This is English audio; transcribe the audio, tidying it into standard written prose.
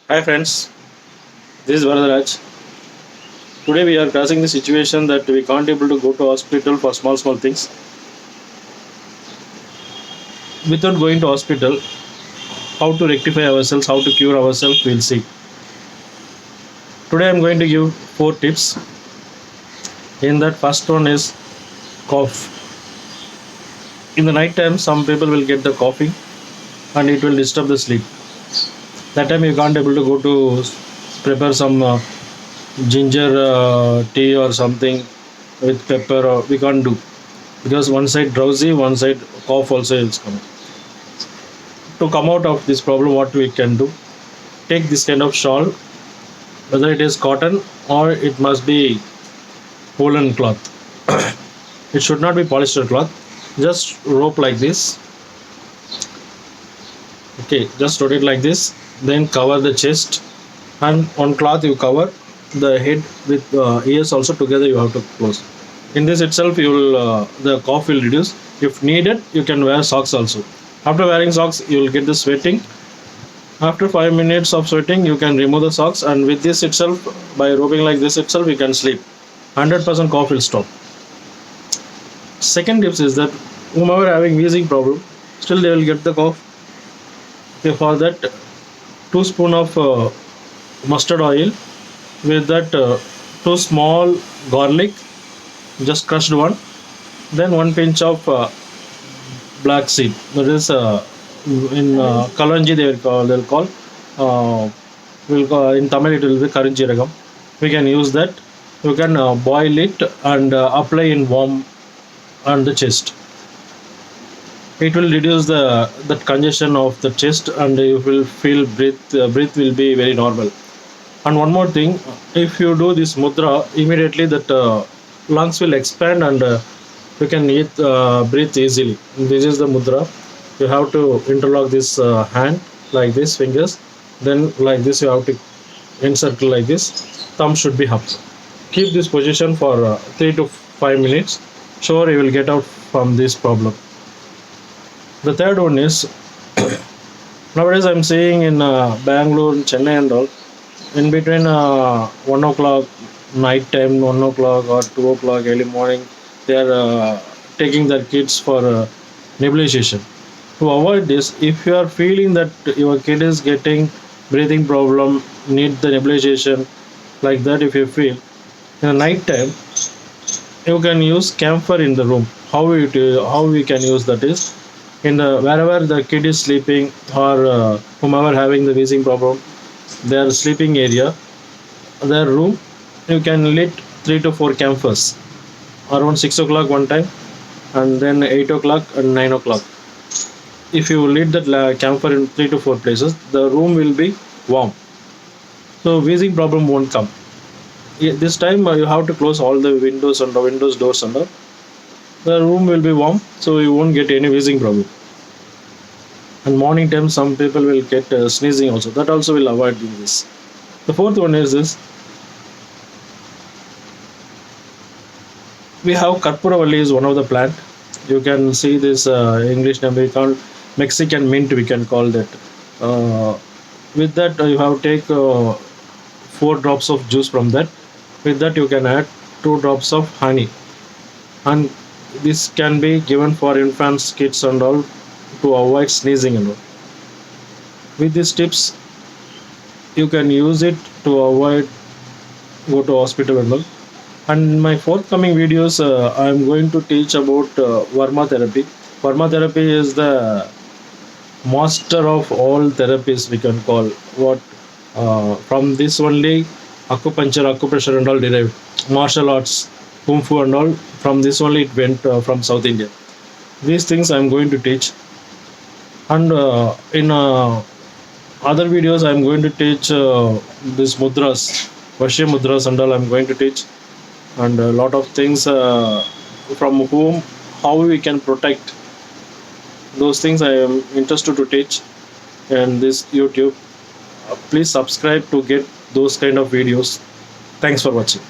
Hi friends, this is Varadaraj. Today we are facing the situation that we can't able to go to hospital for small things. Without going to hospital, how to rectify ourselves, how to cure ourselves, we'll see. Today I'm going to give 4 tips. In that first one is cough. In the night time, some people will get the coughing and it will disturb the sleep. That time you can't able to go to prepare some ginger tea or something with pepper. Or we can't do because one side drowsy, one side cough also is coming. To come out of this problem, what we can do, take this kind of shawl, whether it is cotton or it must be woolen cloth. It should not be polyester cloth. Just rope like this. Okay, just rotate like this, then cover the chest, and on cloth you cover the head with ears also together. You have to close. In this itself, you will the cough will reduce. If needed, you can wear socks also. After wearing socks, you will get the sweating. After 5 minutes of sweating, you can remove the socks, and with this itself, by roping like this itself, you can sleep. 100% cough will stop. Second tips is that whomever having wheezing problem, still they will get the cough. Okay, for that, 2 spoon of mustard oil, with that 2 small garlic, just crushed one, then 1 pinch of black seed. That is in Kalanji they'll call in Tamil it will be Karinjiragam. We can use that. You can boil it and apply in warm on the chest. It will reduce the that congestion of the chest, and you will feel breath will be very normal. And one more thing, if you do this mudra, immediately that lungs will expand, and you can breathe easily. This is the mudra. You have to interlock this hand like this, fingers, then like this you have to encircle like this. Thumb should be up. Keep this position for 3 to 5 minutes. Sure, you will get out from this problem. The third one is, nowadays I'm seeing in Bangalore, Chennai and all, in between 1 o'clock night time, 1 o'clock or 2 o'clock early morning, they are taking their kids for nebulization. To avoid this, if you are feeling that your kid is getting breathing problem, need the nebulization, like that, if you feel in the night time, you can use camphor in the room. How we can use that is, in the wherever the kid is sleeping, or whomever having the wheezing problem, their sleeping area, their room, you can lit 3 to 4 camphors around 6 o'clock one time, and then 8 o'clock and 9 o'clock. If you lit that camphor in 3 to 4 places, the room will be warm, so wheezing problem won't come. This time you have to close all the windows and the windows doors, and all. The room will be warm, so you won't get any wheezing problem. And morning time, some people will get sneezing also. That also will avoid this. The fourth one is this: we have Karpuravalli is one of the plant. You can see this English name we call Mexican mint. We can call that. With that, you have take 4 drops of juice from that. With that, you can add 2 drops of honey, and this can be given for infants, kids, and all, to avoid sneezing and all. With these tips, you can use it to avoid go to hospital and all. And in my forthcoming videos, I am going to teach about Varma therapy. Varma therapy is the master of all therapies, we can call. What from this only acupuncture, acupressure and all derived. Martial arts, kung fu and all, from this only it went from South India. These things I am going to teach, and in other videos I am going to teach this mudras, Vashya mudras and all I am going to teach, and a lot of things from whom, how we can protect. Those things I am interested to teach in this YouTube. Please subscribe to get those kind of videos. Thanks for watching.